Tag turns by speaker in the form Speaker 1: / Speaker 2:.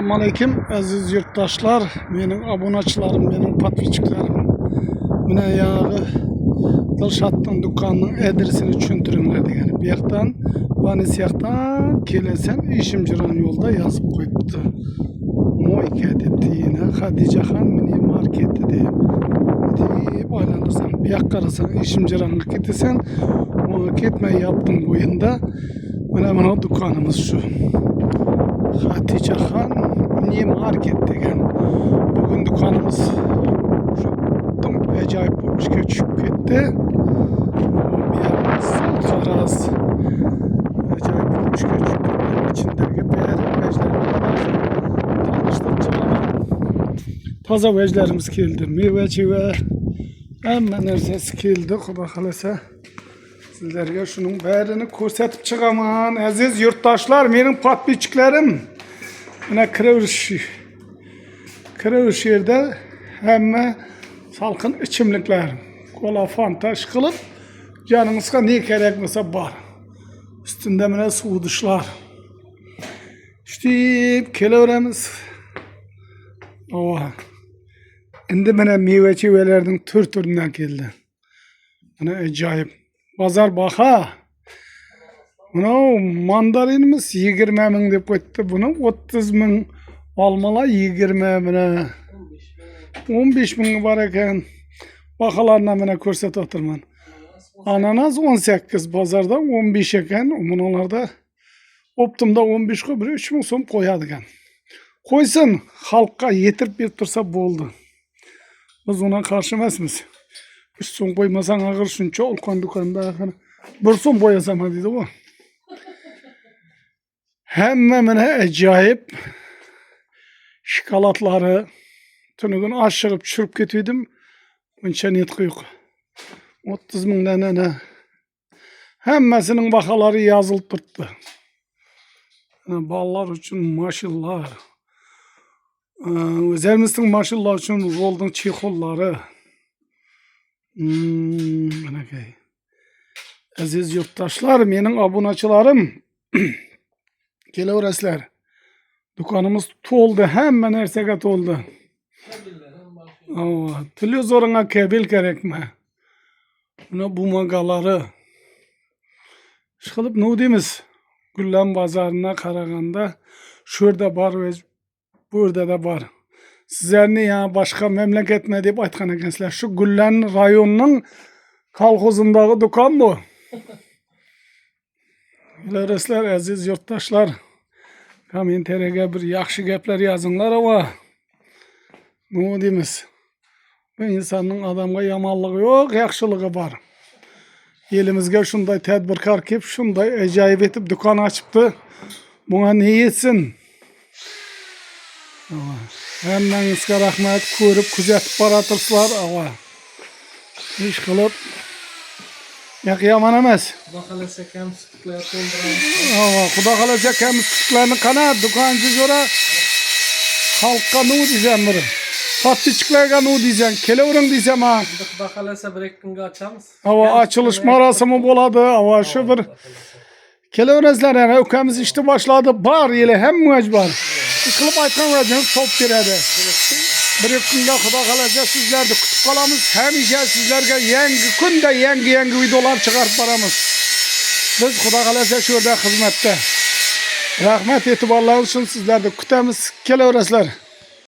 Speaker 1: Selamünaleyküm aziz yurttaşlar, benim abonaçılarım, benim patviçiklerim. Buna yağı Dilşat'ın dükkanının adresini tushuntiringlar degan. Bu yoqdan bana siyaqdan kelesen Ishimjiran yolda yazıp qo'yibdi. Moyka debdi yine Xadijaxon mini marketi deb. Deb aylantirsam, bu yoqqa qarasang Ishimjironga ketasan, ketmay yaptım bo'yinda. Mana dükkanımız şu. Xadijaxon mini market degan. Bugün dükkanımız tam acayip bir işe tushib ketdi. Qaraz acayip bir işe tushib ketdi. İçindeki toza vejlerimiz keldi. Meva-cheva hamma narsasi keldi. Xudo xolasa sizlarga shuning barini ko'rsatib chiqaman. Aziz yurtdoshlar, mening podpischiklerim. Mana kirish yerda hamma salqin ichimliklar, kola, fanta qilib caningizga ne kerak bo'lsa bor. Üstünde mana suv idishlar. İşte kelaveramiz. Endi mana meva-chevalarning tur-turidan keldi. Mana ajoyib. Bozor baha. Mana mandarinimiz 20 ming deb qo'ydi. Buni 30 ming. Olmalar 20 mana 15 ming var ekan. Bahalarni mana ko'rsatib o'tirman. Ananas 18, bozorda 15 ekan. Bunalarda optimda 15 ga 3 ming so'm qo'yadigan. Qo'ysin, xalqqa yetirib berib tursa bo'ldi. Biz ona qarshi emasmiz. 3 so'm qo'ymasang ag'ir shuncha ulkan do'konda 1 so'm qo'yasam deydi u. Hamma mana ajoyib şokoladlari tunugun aşırıp tushirib ketdim. Buncha netqi yo'q. 30 mingdan ana hammasining baholari yozilib turibdi. Bolalar uchun mashinalar. O'zimizning mashinalar uchun rolning chexollari. Manakay. Aziz yurtdoshlar, mening obunachilarim, kelaverasizlar. Dükkanımız to'ldi, hamma narsaga to'ldi. Televizorga kabel kerakmi? Buna bumagalari. Ishqilib ne deymiz? Gullan bozorina qaraganda shu yerda bor va bu yerda da bor. Sizlarni ya boshqa mamlakatmi deb aytgan ekansizlar. Shu Gullan rayonining kolxozindagi do'kon bu. Bilasizlar aziz yurtdoshlar. Kommentariyaga bir yaxshi gaplar yozinglar ama ne deymiz? Bu insonning odamga yomonligi yo'q, yaxshiligi bor. Elimizga shunday tadbirkor kelib, shunday ajoyib etib do'kon ochibdi. Bunga ne yetsin? Hammangizga rahmat, ko'rib kuzatib boratırsizlar. Ish qilib yomon emas.
Speaker 2: Xudo xolasa kamsitliklar to'ldiramiz.
Speaker 1: Xudo xolasa kamsitliklarni qana do'konchi jo'ra xalqqa ne diyeceğim biri. Podpischiklarga ne diyeceğim? Kelavering desam ha.
Speaker 2: Xudo xolasa bir kunga ochamiz.
Speaker 1: Açılış marosimi bo'ladi. Shu bir kelaverasizlar, yana ukamiz ishni boshladi. Bor yili hamma bor. Qilib aytgan vaziyat top beradi. Bir kunga Xudo xolasa sizlarni kutib qolamiz. Hamisha sizlarga yangi kunda yangi videolar chiqarib boramiz. Biz Xudo xolasa shu yerda xizmatda. Rahmat, e'tiborlaringiz uchun sizlarni kutamiz. Kelaverasizlar.